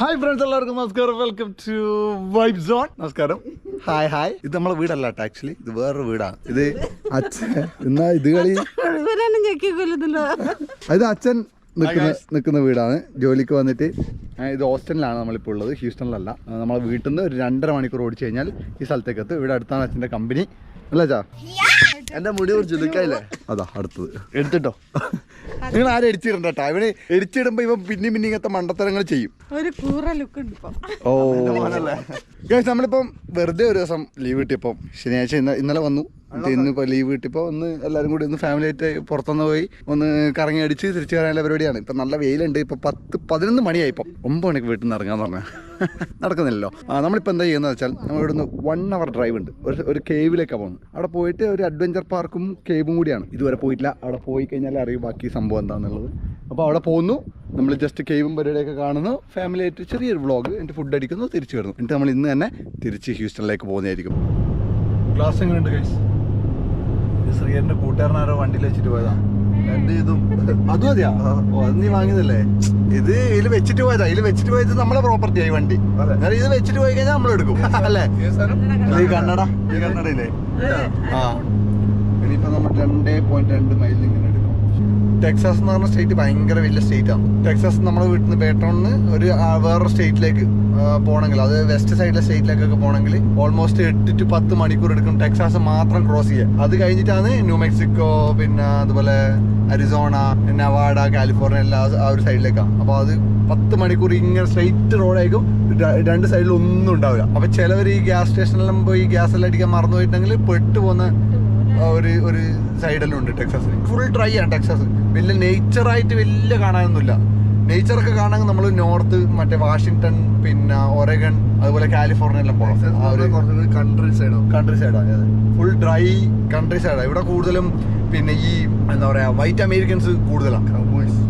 Hi friends, എല്ലാവർക്കും നമസ്കാരം. Welcome to vibe zone. നമസ്കാരം. ഹായ്. ഇത് നമ്മളെ വീടല്ല കേട്ടോ, ആക്ച്വലി ഇത് വേറൊരു വീടാണ്. ഇത് അച്ഛൻ എന്നാ ഇത് കളി ഇത് അച്ഛൻ നിൽക്കുന്ന വീടാണ്. ജോലിക്ക് വന്നിട്ട് ഇത് ഓസ്റ്റിനിലാണ് നമ്മളിപ്പോൾ ഉള്ളത്, ഹ്യൂസ്റ്റണിലല്ല. നമ്മളെ വീട്ടിൽ നിന്ന് ഒരു 2.5 മണിക്കൂർ ഓടിച്ചു കഴിഞ്ഞാൽ ഈ സ്ഥലത്തേക്ക് എത്തും. ഇവിടെ അടുത്താണ് അച്ഛൻ്റെ കമ്പനി. അല്ല ചാ, എന്റെ മുടി കുറിച്ച് എടുക്കായില്ലേ? അതാ അടുത്തത് എടുത്തിട്ടോ. നിങ്ങൾ ആരും എടിച്ചിടണ്ട കേട്ടോ. ഇവന് എടിച്ചിടുമ്പോ ഇവൻ പിന്നെയും ഇങ്ങനത്തെ മണ്ടത്തരങ്ങൾ ചെയ്യും. ഓ നമ്മളിപ്പം വെറുതെ ഒരു ദിവസം ലീവ് കിട്ടിയപ്പം ശനിയാഴ്ച ഇന്നലെ വന്നു. ഇന്നിപ്പോൾ ലീവ് കിട്ടിയപ്പോൾ ഒന്ന് എല്ലാവരും കൂടി ഒന്ന് ഫാമിലി ആയിട്ട് പുറത്തുനിന്ന് പോയി ഒന്ന് കറങ്ങി അടിച്ച് തിരിച്ചു വരാനുള്ള പരിപാടിയാണ്. ഇപ്പം നല്ല വെയിലുണ്ട്. ഇപ്പം 10-11 മണിയായി. ഇപ്പം 9 മണിക്ക് വീട്ടിൽ നിന്ന് ഇറങ്ങാന്ന് പറഞ്ഞാൽ നടക്കുന്നില്ലല്ലോ. നമ്മളിപ്പോൾ എന്താ ചെയ്യുന്നത് വെച്ചാൽ നമ്മൾ ഇവിടുന്ന് 1 hour ഡ്രൈവ് ഉണ്ട്. ഒരു കേവിലേക്കാണ് പോകുന്നത്. അവിടെ പോയിട്ട് ഒരു അഡ്വഞ്ചർ പാർക്കും കേവും കൂടിയാണ്. ഇതുവരെ പോയിട്ടില്ല. അവിടെ പോയി കഴിഞ്ഞാൽ അറിയും ബാക്കി സംഭവം എന്താണെന്നുള്ളത്. അപ്പോൾ അവിടെ പോകുന്നു, നമ്മൾ ജസ്റ്റ് കേവും പരിപാടിയൊക്കെ കാണുന്നു, ഫാമിലി ആയിട്ട് ചെറിയൊരു വ്ളോഗ്, എന്നിട്ട് ഫുഡ് അടിക്കുന്നു, തിരിച്ചു വരുന്നു. എന്നിട്ട് നമ്മൾ ഇന്ന് തന്നെ തിരിച്ച് ഹ്യൂസ്റ്റണിലേക്ക് പോകുന്നതായിരിക്കും. ക്ലാസ് എങ്ങനെയുണ്ട് ഗൈസ്? ശ്രീയറിന്റെ കൂട്ടുകാരനാരോ വണ്ടിയിൽ വെച്ചിട്ട് പോയതാ. അതും മതിയാ? ഓ, അത് നീ വാങ്ങിയതല്ലേ? ഇത് ഇതിൽ വെച്ചിട്ട് പോയതാ. ഇതിൽ വെച്ചിട്ട് പോയത് നമ്മളെ പ്രോപ്പർട്ടി ആയി വണ്ടി. ഇത് വെച്ചിട്ട് പോയി കഴിഞ്ഞാൽ നമ്മളെടുക്കും അല്ലേ? ഈ കണ്ണടയില്ലേ? ആ, ഇനിയിപ്പോ നമ്മൾ 2.2 മൈലിൽ ഇങ്ങനെ എടുക്കും. ടെക്സാസ് എന്ന് പറഞ്ഞ സ്റ്റേറ്റ് ഭയങ്കര വലിയ സ്റ്റേറ്റാണ്. ടെക്സാസ് നമ്മുടെ വീട്ടിൽ നിന്ന് ബേട്ടോണിന് ഒരു വേറൊരു സ്റ്റേറ്റിലേക്ക് പോകണമെങ്കിൽ, അത് വെസ്റ്റ് സൈഡിലെ സ്റ്റേറ്റിലേക്കൊക്കെ പോകണമെങ്കിൽ ഓൾമോസ്റ്റ് 8 to 10 മണിക്കൂർ എടുക്കും ടെക്സാസ് മാത്രം ക്രോസ് ചെയ്യാൻ. അത് കഴിഞ്ഞിട്ടാണ് ന്യൂ മെക്സിക്കോ, പിന്നെ അതുപോലെ അരിസോണ, നവാഡ, കാലിഫോർണിയ എല്ലാം ആ ഒരു സൈഡിലേക്കാണ്. അപ്പോൾ അത് 10 മണിക്കൂർ ഇങ്ങനെ സ്ട്രെയിറ്റ് റോഡായിരിക്കും. 2 സൈഡിൽ ഒന്നും ഉണ്ടാവില്ല. അപ്പോൾ ചിലവർ ഈ ഗ്യാസ് സ്റ്റേഷനിലും പോയി ഗ്യാസ് എല്ലാം അടിക്കാൻ മറന്നു പോയിട്ടുണ്ടെങ്കിൽ പെട്ടുപോകുന്ന ഒരു സൈഡെല്ലാം ഉണ്ട് ടെക്സാസിന്. ഫുൾ ഡ്രൈ ആണ് ടെക്സാസ്. വലിയ നേച്ചറായിട്ട് വലിയ കാണാനൊന്നുമില്ല. നേച്ചറൊക്കെ കാണാൻ നമ്മൾ നോർത്ത്, മറ്റേ വാഷിങ്ടൺ, പിന്നെ ഒറഗൺ, അതുപോലെ കാലിഫോർണിയ എല്ലാം പോകണം. ആ ഒരു കൺട്രി സൈഡാണ്. ഫുൾ ഡ്രൈ കൺട്രി സൈഡാണ്. ഇവിടെ കൂടുതലും പിന്നെ ഈ എന്താ പറയാ, വൈറ്റ് അമേരിക്കൻസ് കൂടുതലാണ്,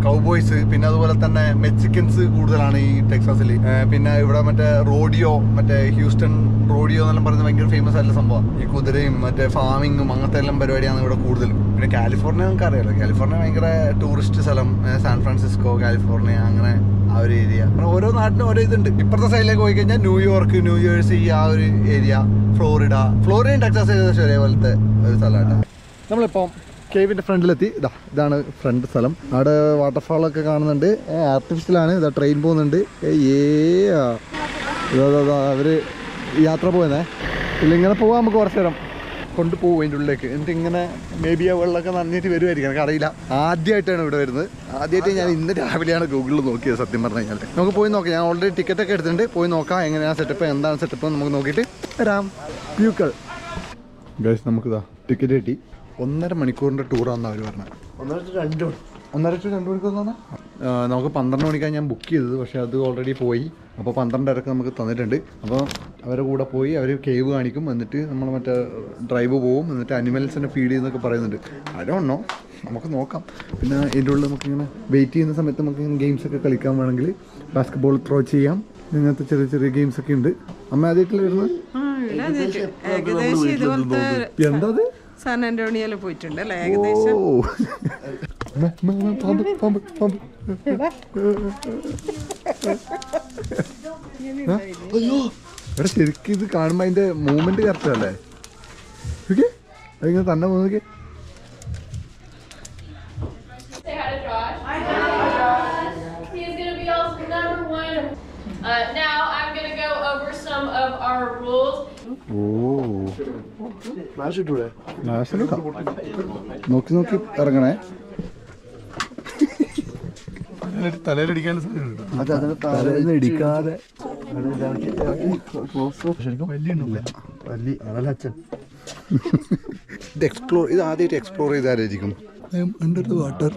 കൗബോയ്സ്. പിന്നെ അതുപോലെ തന്നെ മെക്സിക്കൻസ് കൂടുതലാണ് ഈ ടെക്സാസിൽ. പിന്നെ ഇവിടെ മറ്റേ റോഡിയോ, മറ്റേ ഹ്യൂസ്റ്റൺ റോഡിയോ എന്നെല്ലാം പറയുന്നത് ഭയങ്കര ഫേമസ് ആയിട്ടുള്ള സംഭവം. ഈ കുതിരയും മറ്റേ ഫാമിങ്ങും അങ്ങനത്തെ എല്ലാം പരിപാടിയാണ് ഇവിടെ കൂടുതലും. പിന്നെ കാലിഫോർണിയ നമുക്ക് അറിയാലോ, കാലിഫോർണിയ ഭയങ്കര ടൂറിസ്റ്റ് സ്ഥലം. സാൻ ഫ്രാൻസിസ്കോ, കാലിഫോർണിയ, അങ്ങനെ ആ ഒരു ഏരിയ. ഓരോ നാട്ടിനും ഓരോ ഇതുണ്ട്. ഇപ്പുറത്തെ സൈഡിലേക്ക് പോയി കഴിഞ്ഞാൽ ന്യൂയോർക്ക്, ന്യൂജേഴ്സി, ആ ഒരു ഏരിയ, ഫ്ലോറിഡയും ടെക്സാസ് ഏകദേശം ഒരേപോലത്തെ ഒരു സ്ഥലമാണ്. നമ്മളിപ്പം കേവിൻ്റെ ഫ്രണ്ടിലെത്തി. ഇതാണ് ഫ്രണ്ട് സ്ഥലം. അവിടെ വാട്ടർഫാളൊക്കെ കാണുന്നുണ്ട്. ആർട്ടിഫിഷ്യലാണ്. ഇതാ ട്രെയിൻ പോകുന്നുണ്ട്. അവർ യാത്ര പോകുന്നേ. ഇല്ല, ഇങ്ങനെ പോകാൻ നമുക്ക് കുറച്ച് നേരം കൊണ്ടുപോകും അതിൻ്റെ ഉള്ളിലേക്ക്. എന്നിട്ട് ഇങ്ങനെ മേ ബി ആ വെള്ളമൊക്കെ നനഞ്ഞിട്ട് വരുമായിരിക്കും, എനിക്ക് അറിയില്ല. ആദ്യമായിട്ടാണ് ഇവിടെ വരുന്നത്. ആദ്യമായിട്ട് ഞാൻ ഇന്ന് രാവിലെയാണ് ഗൂഗിളിൽ നോക്കിയത് സത്യം പറഞ്ഞു കഴിഞ്ഞാൽ. നമുക്ക് പോയി നോക്കാം. ഞാൻ ഓൾറെഡി ടിക്കറ്റൊക്കെ എടുത്തിട്ടുണ്ട്. പോയി നോക്കാം എങ്ങനെയാണ് സെറ്റപ്പ്, എന്താണ് സെറ്റപ്പ് നമുക്ക് നോക്കിയിട്ട് വരാം. പ്യൂക്കൾ ഗൈസ്, നമുക്കിതാ ടിക്കറ്റ് കിട്ടി. 1.5 മണിക്കൂറിൻ്റെ ടൂറാണെന്ന് അവർ പറഞ്ഞത്. 1.5 to 2 മണിക്കൂർ തന്നെ. നമുക്ക് 12 മണിക്കാണ് ഞാൻ ബുക്ക് ചെയ്തത്, പക്ഷേ അത് ഓൾറെഡി പോയി. അപ്പോൾ 12:30 നമുക്ക് തന്നിട്ടുണ്ട്. അപ്പോൾ അവരുടെ കൂടെ പോയി അവർ കേവ് കാണിക്കും. എന്നിട്ട് നമ്മൾ മറ്റേ ഡ്രൈവ് പോവും. എന്നിട്ട് അനിമൽസിനെ ഫീഡ് ചെയ്യുന്നൊക്കെ പറയുന്നുണ്ട്. ആരോണോ, നമുക്ക് നോക്കാം. പിന്നെ ഇതിൻ്റെ ഉള്ളിൽ നമുക്കിങ്ങനെ വെയിറ്റ് ചെയ്യുന്ന സമയത്ത് നമുക്ക് ഗെയിംസൊക്കെ കളിക്കാൻ വേണമെങ്കിൽ ബാസ്കറ്റ്ബോൾ ത്രോ ചെയ്യാം. ഇങ്ങനത്തെ ചെറിയ ചെറിയ ഗെയിംസൊക്കെ ഉണ്ട്. അമ്മ ആദ്യമായിട്ടില്ല വരുന്നത്? എന്താ അത്? സാൻ ആന്റോണിയോയിൽ പോയിട്ടുണ്ട് അല്ലേ? ഏകദേശം ഇവിടെ ശരിക്കും ഇത് കാണുമ്പോ അതിന്റെ മൂവ്മെന്റ് കറക്റ്റ് അല്ലേ? ഓക്കെ, അതിങ്ങനെ തന്നെ നോക്കി. Now I'm going to go over some of our rules. നോക്കി നോക്കി ഇറങ്ങണേ. തലയിലടിക്കാൻ തലയിലടിക്കാതെ ഇത് എക്സ്പ്ലോർ, ഇത് ആദ്യമായിട്ട് എക്സ്പ്ലോർ ചെയ്തായിരിക്കും. Under the water.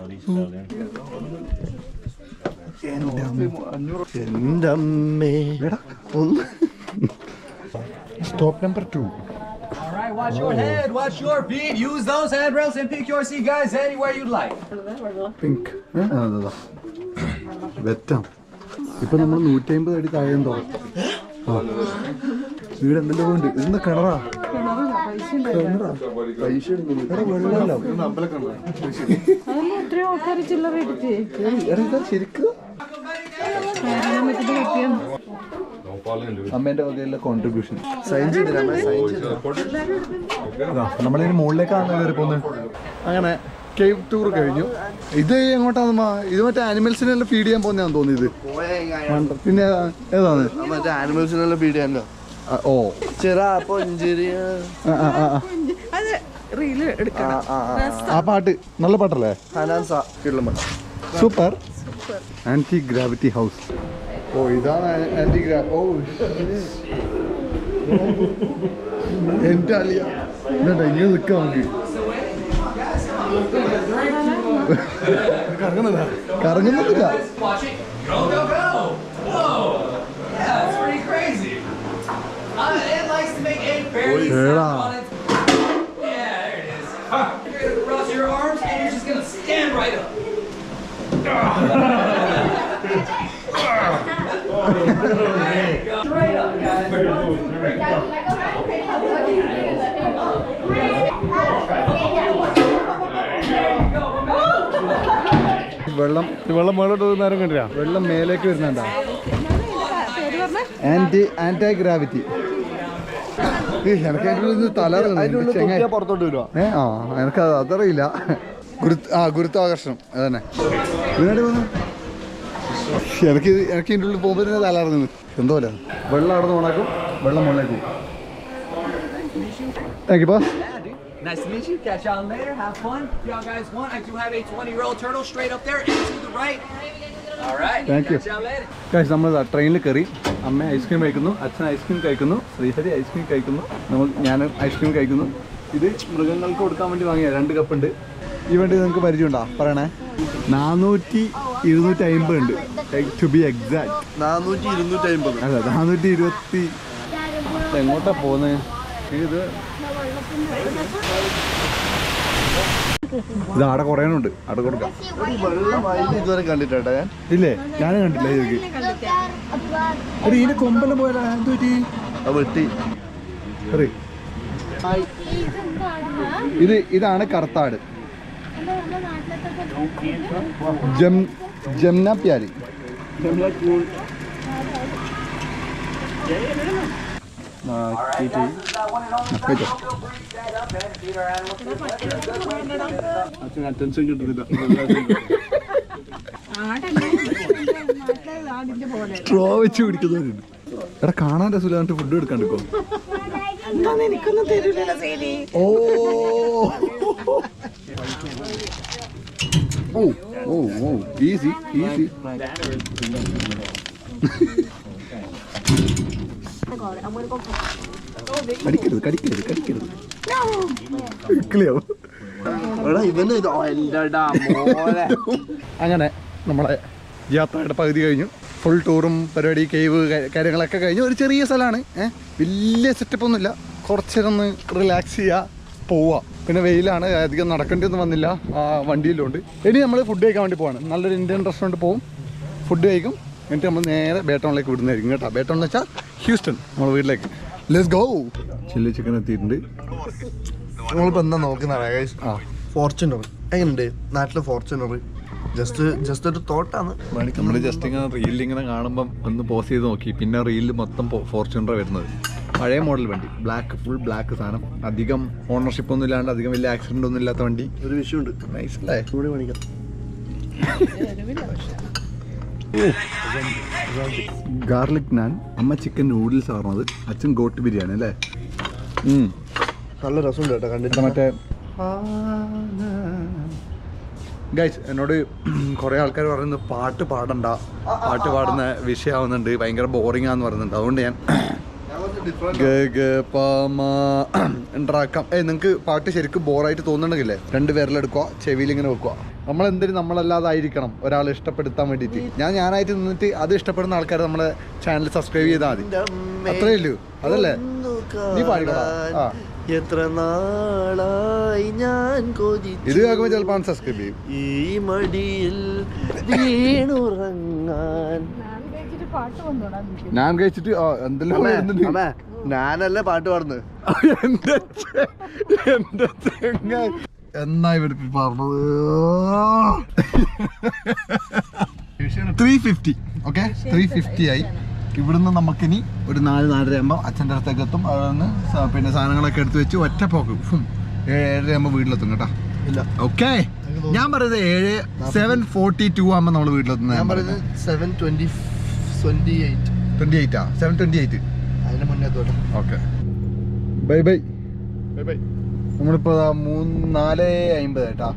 എൻ്റെ അമ്മേ. Stop number 2. All right, watch your head, watch your feet. Use those handrails and pick your seat, guys, anywhere you'd like. Pink. വെറ്റം. ഇപ്പൊ നമ്മൾ 150 അടി താഴെ തോന്നും. വീട് എന്തെല്ലാം ഉണ്ട്. ഇതെന്താ കിണറാ? പൈസ ശരിക്കും അമ്മേന്റെ വകയിലെ കോൺട്രിബ്യൂഷൻ. സൈൻ ചെയ്തില്ല സൈൻ ചെയ്തില്ല. നമ്മളിതിന് മുകളിലേക്കാണ് കയറി പോകുന്നത്. അങ്ങനെ കേവ് ടൂർ കഴിഞ്ഞു. ഇത് എങ്ങോട്ടാണ്? ഇത് മറ്റേ ആനിമൽസിനെല്ലാം ഫീഡ് ചെയ്യാൻ പോകുന്നതാന്ന് തോന്നിയത്. പിന്നെ ഏതാണ്? മറ്റേ ആനിമൽസിനെല്ലാം ഫീഡ് ചെയ്യാനല്ലോ. ഓ ചെറാ പുഞ്ചിരി. ആ പാട്ട് നല്ല പാട്ടല്ലേ? സൂപ്പർ. Anti gravity house. ഓ ഇതാണ് ആന്റി ഓ എന്റെ അളിയ ഇങ്ങനെ നിൽക്കാം നമുക്ക്. കറങ്ങുന്നില്ല. Cross your arms and you're just gonna stand right up. Straight up, guys. വെള്ളം മേലോട്ട് നേരം കണ്ടില്ല. വെള്ളം മേലേക്ക് വരുന്നുണ്ടാ. Anti gravity. എനിക്ക് പുറത്തോട്ട് വരുവാ. എനിക്ക് അതറിയില്ല. ഗുരുത്വാകർഷണം അതന്നെ. എനിക്ക് ഇതിൻ്റെ ഉള്ളിൽ പോകുമ്പോൾ തന്നെ തലറിഞ്ഞു എന്തോ അല്ല. വെള്ളം അവിടെ നിന്ന് ഓണാക്കും, വെള്ളം മുകളിലേക്ക് പോകും. Thank you boss. Nice to meet you. Catch y'all later. Have fun. If y'all guys want, I do have a 20-year-old turtle straight up there and to the right. All right. Thank you. Catch y'all later. Guys നമ്മൾ ട്രെയിനിൽ കയറി. അമ്മ ice cream കഴിക്കുന്നു, അച്ഛൻ ice cream കഴിക്കുന്നു, Sreehari ice cream കഴിക്കുന്നു, ഞാൻ ice cream കഴിക്കുന്നു. ഇത് മൃഗങ്ങൾക്ക് കൊടുക്കാൻ വേണ്ടി വാങ്ങിയ 2 കപ്പുണ്ട്. ഈ വണ്ടി നിങ്ങൾക്ക് പരിചയമുണ്ടോ? പറയണേ. 400-250 ഉണ്ട് ടു ബി എക്സാക്ട്. 400-250 അല്ല 420. എങ്ങോട്ടാ പോകുന്നത്? ഇത് ആടെ കുറയാനുണ്ട്. അവിടെ കൊടുക്കാം. ഇതുവരെ കണ്ടിട്ടാ ഞാൻ. ഇല്ലേ? ഞാനും കണ്ടില്ല. ഇതിന്റെ കൊമ്പെല്ലാം പോയാലോ? എന്ത് പറ്റി? വെട്ടി. ഇതാണ് കറുത്താട്. ജംന പ്യാരി. അറ്റൻഷൻ കിട്ടുന്നില്ല. സ്ട്രോ വെച്ച് പിടിക്കുന്നവരുണ്ട്. എടാ കാണാൻ രസമില്ലാണ്ട് ഫുഡ് എടുക്കാണ്ടിരിക്കോ? ഓ ഓ ഓ ഓ ഈസി ഈസി. കടിക്കരുത് കടിക്കരുത് കടിക്കരുത്. അങ്ങനെ നമ്മളെ യാത്രയുടെ പകുതി കഴിഞ്ഞു. ഫുൾ ടൂറും പരിപാടി കേവ് കാര്യങ്ങളൊക്കെ കഴിഞ്ഞു. ഒരു ചെറിയ സ്ഥലമാണ്, വലിയ സെറ്റപ്പ് ഒന്നുമില്ല. കുറച്ച് നേരം ഒന്ന് റിലാക്സ് ചെയ്യുക, പോവുക. പിന്നെ വെയിലാണ്, അധികം നടക്കേണ്ടിയൊന്നും വന്നില്ല. വണ്ടിയിലുണ്ട്. ഇനി നമ്മൾ ഫുഡ് കഴിക്കാൻ വേണ്ടി പോവാണ്. നല്ലൊരു ഇന്ത്യൻ റെസ്റ്റോറൻറ്റ് പോകും, ഫുഡ് കഴിക്കും. എന്നിട്ട് നമ്മൾ നേരെ ബേട്ടോണിലേക്ക് വിടുന്നതായിരിക്കും കേട്ടോ. ബേട്ടോൺ എന്ന് വെച്ചാൽ ഹ്യൂസ്റ്റൺ, നമ്മുടെ വീട്ടിലേക്ക്. Let's go. ചില്ലി ചിക്കൻ എത്തിയിട്ടുണ്ട്. നമ്മളിപ്പോൾ എന്താ നോക്കുന്ന ഫോർച്യൂണർ എങ്ങനെയുണ്ട് നാട്ടിലെ ഫോർച്യൂണർ? ജസ്റ്റ് ഒരു തോട്ടാണ്. നമ്മൾ ജസ്റ്റ് ഇങ്ങനെ റീലിൽ ഇങ്ങനെ കാണുമ്പം ഒന്ന് പോസ് ചെയ്ത് നോക്കി. പിന്നെ റീലിൽ മൊത്തം ഫോർച്യൂണർ വരുന്നത്. പഴയ മോഡൽ വണ്ടി, ബ്ലാക്ക്, ഫുൾ ബ്ലാക്ക് സാധനം. അധികം ഓണർഷിപ്പ് ഒന്നും ഇല്ലാണ്ട് അധികം വലിയ ആക്സിഡന്റ് ഒന്നും ഇല്ലാത്ത വണ്ടി. ഒരു വിഷയമുണ്ട്. നൈസ് അല്ലേ? കൂടി പണിക്കാം. ഗാർലിക് നാൻ, അമ്മ ചിക്കൻ നൂഡിൽസ് പറഞ്ഞത്, അച്ഛൻ ഗോട്ട് ബിരിയാണി അല്ലേ? നല്ല രസമുണ്ട് കേട്ടോ കണ്ടിട്ട്. മറ്റേ ഗൈസ് എന്നോട് കുറേ ആൾക്കാർ പറയുന്നത് പാട്ട് പാടണ്ട, പാട്ട് പാടുന്ന വിഷയമാവുന്നുണ്ട്, ഭയങ്കര ബോറിംഗ് ആണെന്ന് പറയുന്നുണ്ട്. അതുകൊണ്ട് ഞാൻ ഉണ്ടാക്കാം. നിങ്ങൾക്ക് പാട്ട് ശരിക്കും ബോറായിട്ട് തോന്നുന്നുണ്ടെങ്കിലേ 2 വിരലെടുക്കുക, ചെവിയിൽ ഇങ്ങനെ വെക്കുക. നമ്മളെന്തിനും നമ്മളല്ലാതായിരിക്കണം ഒരാൾ ഇഷ്ടപ്പെടുത്താൻ വേണ്ടിയിട്ട്. ഞാനായിട്ട് നിന്നിട്ട് അത് ഇഷ്ടപ്പെടുന്ന ആൾക്കാർ നമ്മളെ ചാനൽ സബ്സ്ക്രൈബ് ചെയ്താൽ മതി. അത്രേ ഉള്ളൂ. അതല്ലേ? നീ പാടിക്കോളാം. എത്ര നാളായി ഞാൻ ഇത് കേൾക്കുമ്പോൾ ചിലപ്പോൾ സബ്സ്ക്രൈബ് ചെയ്യും. ഈ മടിയിൽ വീണുറങ്ങാൻ. ഞാൻ കഴിച്ചിട്ട് എന്തെല്ലാം ഞാനല്ലേ പാട്ട് പാടുന്നത്. എന്റെ എന്നാ ഇവിടെ പറഞ്ഞത് 350. ഓക്കെ 350 ആയി. ഇവിടുന്ന് നമുക്കിനി ഒരു 4-4:30 ആകുമ്പോൾ അച്ഛൻ്റെ അടുത്തേക്ക് എത്തും. അവിടെ നിന്ന് പിന്നെ സാധനങ്ങളൊക്കെ എടുത്ത് വെച്ച് ഒറ്റ പോക്ക് 7:30 ആകുമ്പോൾ വീട്ടിലെത്തും കേട്ടോ. ഇല്ല, ഓക്കെ. ഞാൻ പറയുന്നത് 7:42 ആകുമ്പോൾ നമ്മൾ വീട്ടിലെത്തുന്നത്. ഞാൻ പറയുന്നത് 7:28. 7:28 അതിന് മുന്നേ തോട്ടെ. Okay, bye bye. നമ്മളിപ്പോൾ 4:50 കേട്ടാ.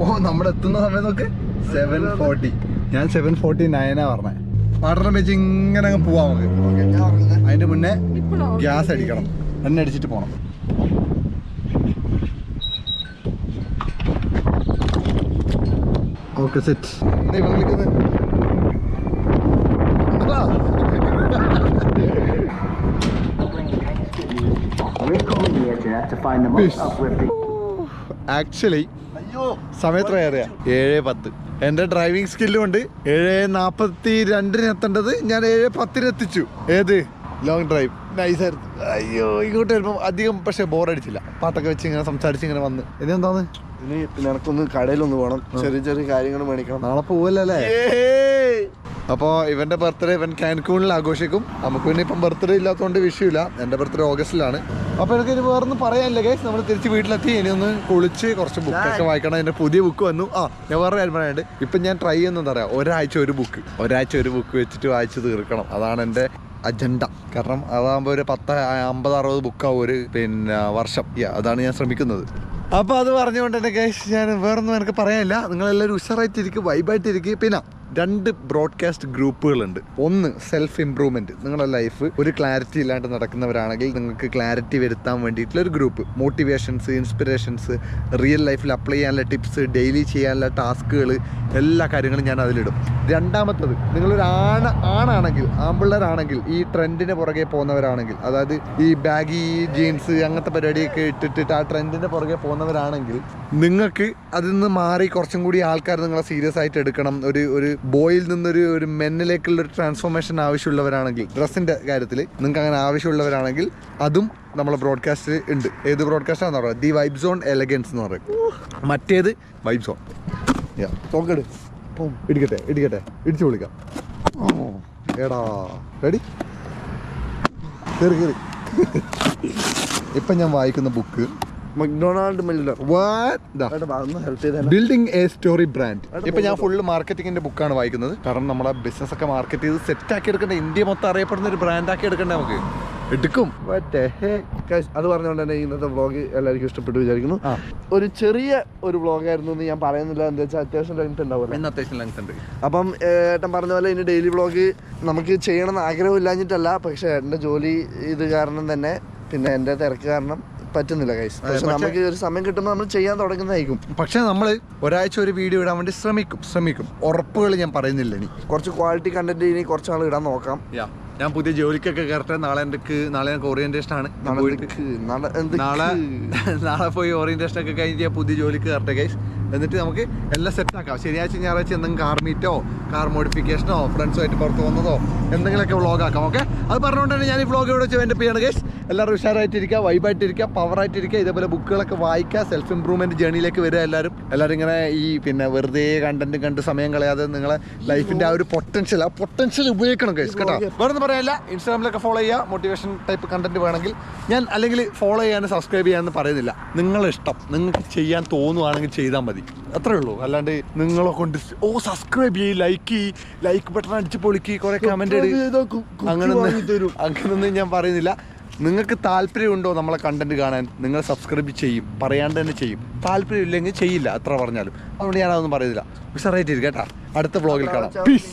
ഓ, നമ്മൾ എത്തുന്ന സമയം നോക്ക് 7:40. ഞാൻ 7:49 പറഞ്ഞേ. വാട്ടർ വെച്ച് ഇങ്ങനെ അങ്ങ് പോവാം നമുക്ക്. അതിന്റെ മുന്നേ ഗ്യാസ് അടിക്കണം, എണ്ണ അടിച്ചിട്ട് പോണം. Okay, set. ആക്ച്വലി സമയത്ര ഏറിയ 7:10. എന്റെ ഡ്രൈവിംഗ് സ്കില്ലും ഉണ്ട്. 7:42 എത്തേണ്ടത് ഞാൻ 7:10 എത്തിച്ചു. ഏത് ലോങ് ഡ്രൈവ് നൈസായിരുന്നു. അയ്യോ, ഇങ്ങോട്ട് വരുമ്പോൾ അധികം പക്ഷെ ബോറടിച്ചില്ല. പാട്ടൊക്കെ വെച്ച് ഇങ്ങനെ സംസാരിച്ച് ഇങ്ങനെ വന്ന്. ഇതെന്താന്ന് ഇനി പിന്നെ എനക്കൊന്ന് കടയിലൊന്ന് പോകണം, ചെറിയ ചെറിയ കാര്യങ്ങൾ മേടിക്കണം. നാളെ പോവല്ലേ. അപ്പോൾ ഇവന്റെ ബർത്ത്ഡേ ഇവൻ കാൻകൂണിൽ ആഘോഷിക്കും. നമുക്ക് പിന്നെ ഇപ്പം ബർത്ത്ഡേ ഇല്ലാത്തതുകൊണ്ട് വിഷയമില്ല. എൻ്റെ ബർത്ത്ഡേ ഓഗസ്റ്റിലാണ്. അപ്പോൾ എനിക്ക് ഇനി വേറൊന്നും പറയാനില്ല ഗൈസ്. നമ്മൾ തിരിച്ച് വീട്ടിലെത്തി. ഇനി ഒന്ന് കുളിച്ച് കുറച്ച് ബുക്കൊക്കെ വായിക്കണം. എൻ്റെ പുതിയ ബുക്ക് വന്നു. ഞാൻ വേറെ കാര്യം പറയാനുണ്ട്. ഇപ്പം ഞാൻ ട്രൈ ചെയ്യുന്നത് അറിയാം, ഒരാഴ്ച ഒരു ബുക്ക് വെച്ചിട്ട് വായിച്ച് തീർക്കണം. അതാണ് എൻ്റെ അജണ്ട. കാരണം അതാകുമ്പോൾ ഒരു 50-60 ബുക്കാവും ഒരു പിന്നെ വർഷം. അതാണ് ഞാൻ ശ്രമിക്കുന്നത്. അപ്പോൾ അത് പറഞ്ഞുകൊണ്ട് തന്നെ ഗൈസ് ഞാൻ വേറൊന്നും എനിക്ക് പറയാനില്ല. നിങ്ങളെല്ലാവരും ഉഷാറായിട്ടിരിക്കും, വൈബായിട്ടിരിക്കും. പിന്നെ 2 ബ്രോഡ്കാസ്റ്റ് ഗ്രൂപ്പുകളുണ്ട്. ഒന്ന് സെൽഫ് ഇംപ്രൂവ്മെന്റ്. നിങ്ങളുടെ ലൈഫ് ഒരു ക്ലാരിറ്റി ഇല്ലാണ്ട് നടക്കുന്നവരാണെങ്കിൽ നിങ്ങൾക്ക് ക്ലാരിറ്റി വരുത്താൻ വേണ്ടിയിട്ടുള്ള ഒരു ഗ്രൂപ്പ്. മോട്ടിവേഷൻസ്, ഇൻസ്പിറേഷൻസ്, റിയൽ ലൈഫിൽ അപ്ലൈ ചെയ്യാനുള്ള ടിപ്സ്, ഡെയിലി ചെയ്യാനുള്ള ടാസ്കുകൾ, എല്ലാ കാര്യങ്ങളും ഞാൻ അതിലിടും. രണ്ടാമത്തത്, നിങ്ങളൊരു ആണാണെങ്കിൽ, ആൺപിള്ളേരാണെങ്കിൽ, ഈ ട്രെൻഡിന് പുറകെ പോകുന്നവരാണെങ്കിൽ, അതായത് ഈ ബാഗി ജീൻസ് അങ്ങനത്തെ പരിപാടിയൊക്കെ ഇട്ടിട്ട് ആ ട്രെൻഡിന് പുറകെ പോകുന്നവരാണെങ്കിൽ നിങ്ങൾക്ക് അതിൽ നിന്ന് മാറി കുറച്ചും കൂടി ആൾക്കാർ നിങ്ങളെ സീരിയസ് ആയിട്ട് എടുക്കണം. ഒരു ബോയിൽ നിന്നൊരു മെന്നിലേക്കുള്ള ഒരു ട്രാൻസ്ഫോർമേഷൻ ആവശ്യമുള്ളവരാണെങ്കിൽ, ഡ്രസ്സിൻ്റെ കാര്യത്തിൽ നിങ്ങൾക്ക് അങ്ങനെ ആവശ്യമുള്ളവരാണെങ്കിൽ അതും നമ്മളെ ബ്രോഡ്കാസ്റ്റിൽ ഉണ്ട്. ഏത് ബ്രോഡ്കാസ്റ്റാണെന്ന് പറയുക? ദി വൈബ് സോൺ എലഗൻസ് എന്ന് പറയും. മറ്റേത് വൈബ് സോൺ. തോക്കെട് ഇടിക്കട്ടെ ഇടിച്ചു വിളിക്കാം. എടാ റെഡി, കയറി. ഇപ്പം ഞാൻ വായിക്കുന്ന book McDonald Miller, building a story brand. ഇപ്പൊ ഞാൻ ഫുള്ള് മാർക്കറ്റിംഗിന്റെ ബുക്കാണ് വായിക്കുന്നത്. കാരണം നമ്മളെ ബിസിനസ് ഒക്കെ മാർക്കറ്റ് ചെയ്ത് സെറ്റ് ആക്കി എടുക്കണ്ടേ, ഇന്ത്യ മൊത്തം അറിയപ്പെടുന്ന ഒരു ബ്രാൻഡ് ആക്കി എടുക്കണ്ടേ, നമുക്ക് എടുക്കും. അത് പറഞ്ഞുകൊണ്ട് തന്നെ ഇന്നത്തെ വ്ളോഗ് എല്ലാവർക്കും ഇഷ്ടപ്പെട്ടു വിചാരിക്കുന്നു. ഒരു ചെറിയ ഒരു വ്ളോഗായിരുന്നു എന്ന് ഞാൻ പറയുന്നില്ല, എന്താ വെച്ചാൽ അത്യാവശ്യം ലെങ്ത് ഉണ്ടാവില്ല. അത്യാവശ്യം ലെങ്ത് ഉണ്ട്. അപ്പം ഏട്ടൻ പറഞ്ഞ പോലെ ഇനി ഡെയിലി വ്ളോഗ് നമുക്ക് ചെയ്യണമെന്ന് ആഗ്രഹമില്ലാഞ്ഞിട്ടല്ല, പക്ഷെ ഏട്ടൻ്റെ ജോലി ഇത് കാരണം തന്നെ, പിന്നെ എൻ്റെ തിരക്ക് കാരണം പറ്റുന്നില്ല ഗൈസ്. പക്ഷെ നമുക്ക് ഒരു സമയം കിട്ടുമ്പോൾ നമ്മൾ ചെയ്യാൻ തുടങ്ങുന്നതായിരിക്കും. പക്ഷെ നമ്മൾ ഒരാഴ്ച ഒരു വീഡിയോ ഇടാൻ വേണ്ടി ശ്രമിക്കും. ഉറപ്പുകൾ ഞാൻ പറയുന്നില്ല. ഇനി കുറച്ച് ക്വാളിറ്റി കണ്ടന്റ് ഇനി കുറച്ചാൾ ഇടാൻ നോക്കാം. ഞാൻ പുതിയ ജോലിക്കൊക്കെ കയറട്ടെ. നാളെ എനിക്ക് ഓറിയന്റേഷൻ ആണ്. നാളെ പോയി ഓറിയന്റേഷൻ ഒക്കെ കഴിഞ്ഞ് ഞാൻ പുതിയ ജോലിക്ക് കയറട്ടെ ഗൈസ്. എന്നിട്ട് നമുക്ക് എല്ലാം സെറ്റ് ആക്കാം. ശനിയാഴ്ച ഞായറാഴ്ച എന്തെങ്കിലും കാർ മീറ്റോ കാർ മോഡിഫിക്കേഷനോ ഫ്രണ്ട്സുമായിട്ട് പുറത്ത് പോകുന്നതോ എന്തെങ്കിലുമൊക്കെ വ്ളോഗ് ആക്കാം. ഓക്കെ, അത് പറഞ്ഞുകൊണ്ട് തന്നെ ഞാൻ ഈ വ്ളോഗ് ഇവിടെ വെച്ച് എൻ്റെ ചെയ്യാണ് ഗൈസ്. എല്ലാവരും ഉഷാറായിട്ടിരിക്കുക, വൈബായിട്ടിരിക്കുക, പവറായിട്ടിരിക്കുക. ഇതേപോലെ ബുക്കുകളൊക്കെ വായിക്കുക, സെൽഫ് ഇംപ്രൂവ്മെൻറ്റ് ജേണിയിലേക്ക് വരിക. എല്ലാവരും ഇങ്ങനെ ഈ പിന്നെ വെറുതെ കണ്ടന്റ് കണ്ട് സമയം കളയാതെ നിങ്ങളെ ലൈഫിൻ്റെ ആ ഒരു പൊട്ടൻഷ്യൽ ഉപയോഗിക്കണം ഗൈസ് കേട്ടോ. വേറൊന്നും പറയാനില്ല. ഇൻസ്റ്റാഗ്രാമിലൊക്കെ ഫോളോ ചെയ്യുക. മോട്ടിവേഷൻ ടൈപ്പ് കണ്ടന്റ് വേണമെങ്കിൽ ഞാൻ അല്ലെങ്കിൽ ഫോളോ ചെയ്യാനും സബ്സ്ക്രൈബ് ചെയ്യാനും പറയുന്നില്ല. നിങ്ങളെ ഇഷ്ടം, നിങ്ങൾക്ക് ചെയ്യാൻ തോന്നുവാണെങ്കിൽ ചെയ്താൽ മതി, അത്രേ ഉള്ളൂ. അല്ലാണ്ട് നിങ്ങളെ കൊണ്ട് സബ്സ്ക്രൈബ് ചെയ്യ്, ലൈക്ക് ബട്ടൺ അടിച്ച് പൊളിക്ക്, കുറെ കമന്റ് അങ്ങനൊന്നും ഞാൻ പറയുന്നില്ല. നിങ്ങൾക്ക് താല്പര്യമുണ്ടോ നമ്മളെ കണ്ടന്റ് കാണാൻ, നിങ്ങൾ സബ്സ്ക്രൈബ് ചെയ്യും, പറയാണ്ട് തന്നെ ചെയ്യും. താല്പര്യമില്ലെങ്കിൽ ചെയ്യില്ല, അത്ര പറഞ്ഞാലും. അതുകൊണ്ട് ഞാനതൊന്നും പറയുന്നില്ല. ഉഷാറായിട്ടിരിക്കും കേട്ടോ. അടുത്ത വ്ളോഗിൽ കാണാം. പീസ്.